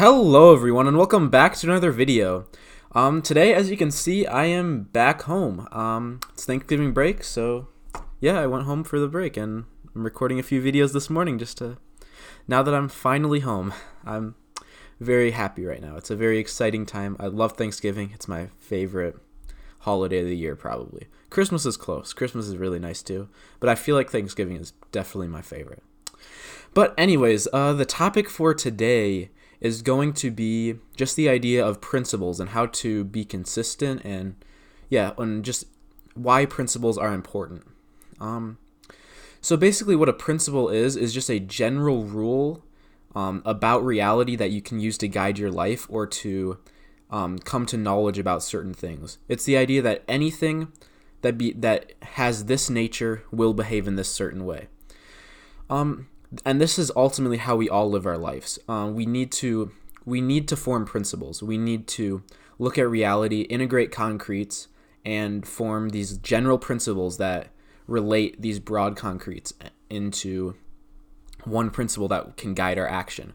Hello everyone and welcome back to another video. Today, as you can see, I am back home. It's Thanksgiving break, so yeah, I went home for the break and I'm recording a few videos this morning now that I'm finally home. I'm very happy right now. It's a very exciting time. I love Thanksgiving. It's my favorite holiday of the year, probably. Christmas is close. Christmas is really nice too, but I feel like Thanksgiving is definitely my favorite. But anyways, the topic for today is going to be just the idea of principles and how to be consistent and just why principles are important. So basically what a principle is just a general rule about reality that you can use to guide your life or to come to knowledge about certain things. It's the idea that anything that has this nature will behave in this certain way. And this is ultimately how we all live our lives. We need to form principles. We need to look at reality, integrate concretes, and form these general principles that relate these broad concretes into one principle that can guide our action.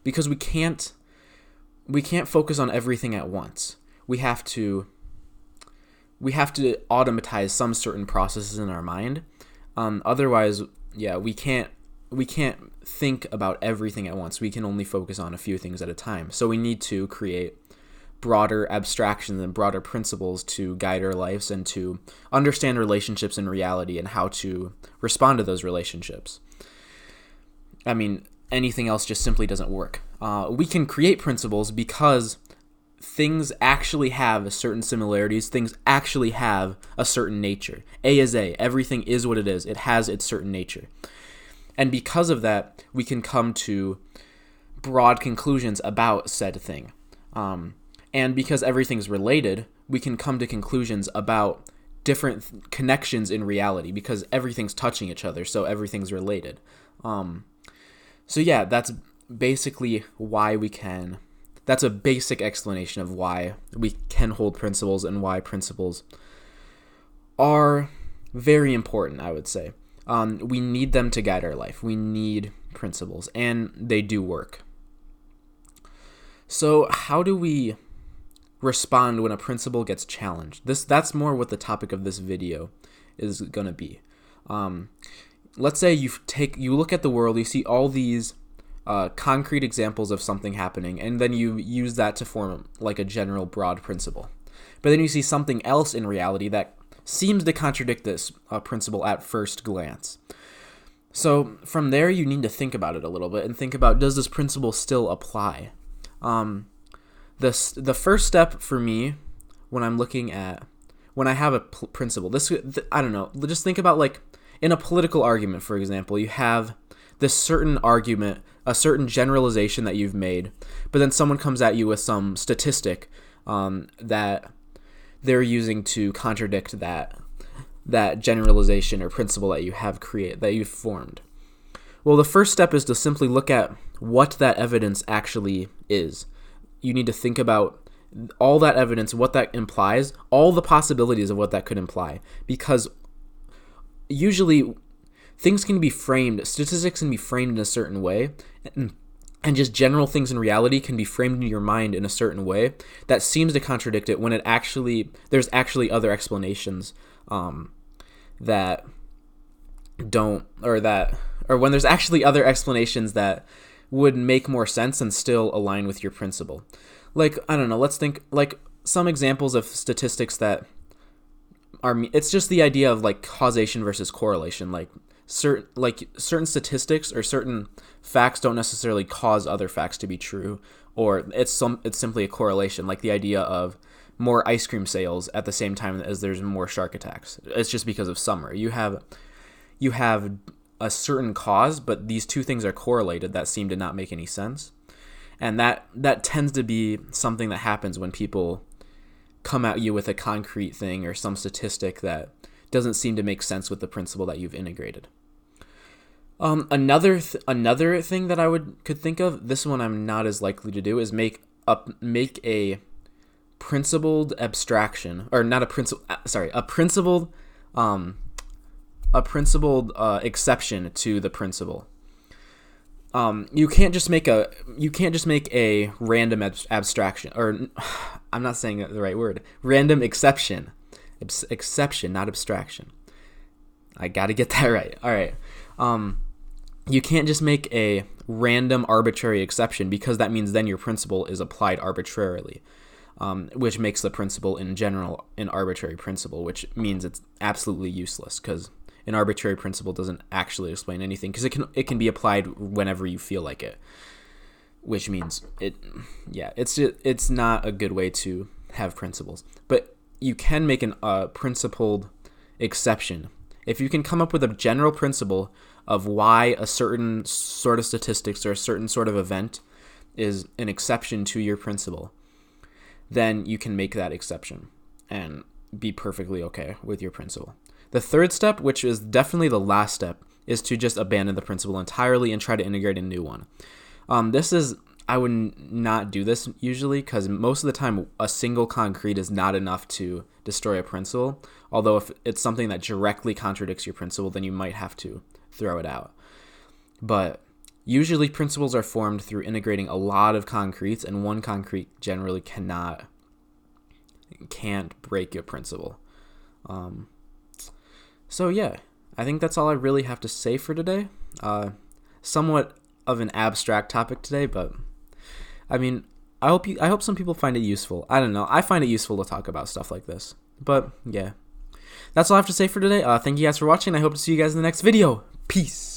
Because we can't focus on everything at once. We have to automatize some certain processes in our mind. Otherwise, we can't think about everything at once. We can only focus on a few things at a time. So we need to create broader abstractions and broader principles to guide our lives and to understand relationships in reality and how to respond to those relationships. I mean, anything else just simply doesn't work. We can create principles because things actually have certain similarities. Things actually have a certain nature. A is A. Everything is what it is. It has its certain nature. And because of that, we can come to broad conclusions about said thing. And because everything's related, we can come to conclusions about different connections in reality because everything's touching each other, so everything's related. That's basically why that's a basic explanation of why we can hold principles and why principles are very important, I would say. We need them to guide our life. We need principles, and they do work. So how do we respond when a principle gets challenged? That's more what the topic of this video is going to be. Let's say you look at the world, you see all these concrete examples of something happening, and then you use that to form like a general broad principle. But then you see something else in reality that seems to contradict this principle at first glance. So from there, you need to think about it a little bit and think about, does this principle still apply? The first step for me when I have a principle, I don't know, just think about like in a political argument, for example, you have this certain argument, a certain generalization that you've made, but then someone comes at you with some statistic that they're using to contradict that generalization or principle that you've formed. Well, the first step is to simply look at what that evidence actually is. You need to think about all that evidence, what that implies, all the possibilities of what that could imply, because usually things can be framed, statistics can be framed in a certain way, and just general things in reality can be framed in your mind in a certain way that seems to contradict it when there's actually other explanations that don't, or when there's actually other explanations that would make more sense and still align with your principle. Like, I don't know, let's think like some examples of statistics that it's just the idea of like causation versus correlation. Like certain statistics or certain facts don't necessarily cause other facts to be true, or it's simply a correlation, like the idea of more ice cream sales at the same time as there's more shark attacks. It's just because of summer. You have a certain cause, but these two things are correlated that seem to not make any sense. And that tends to be something that happens when people come at you with a concrete thing or some statistic that doesn't seem to make sense with the principle that you've integrated. Another thing that I could think of, this one I'm not as likely to do, is make a principled abstraction, or not a principle. Sorry, a principled exception to the principle. You can't just make a random abstraction, or I'm not saying the right word. Random exception, exception, not abstraction. I got to get that right. All right. You can't just make a random arbitrary exception, because that means then your principle is applied arbitrarily, which makes the principle in general an arbitrary principle, which means it's absolutely useless, because an arbitrary principle doesn't actually explain anything, because it can be applied whenever you feel like it, which means it's not a good way to have principles. But you can make a principled exception if you can come up with a general principle of why a certain sort of statistics or a certain sort of event is an exception to your principle. Then you can make that exception and be perfectly okay with your principle. The third step, which is definitely the last step, is to just abandon the principle entirely and try to integrate a new one. I would not do this usually, because most of the time a single concrete is not enough to destroy a principle. Although if it's something that directly contradicts your principle, then you might have to throw it out. But usually principles are formed through integrating a lot of concretes, and one concrete generally can't break your principle. So yeah, I think that's all I really have to say for today. Somewhat of an abstract topic today, but I mean, I hope some people find it useful. I don't know. I find it useful to talk about stuff like this. But yeah, that's all I have to say for today. Thank you guys for watching. I hope to see you guys in the next video. Peace.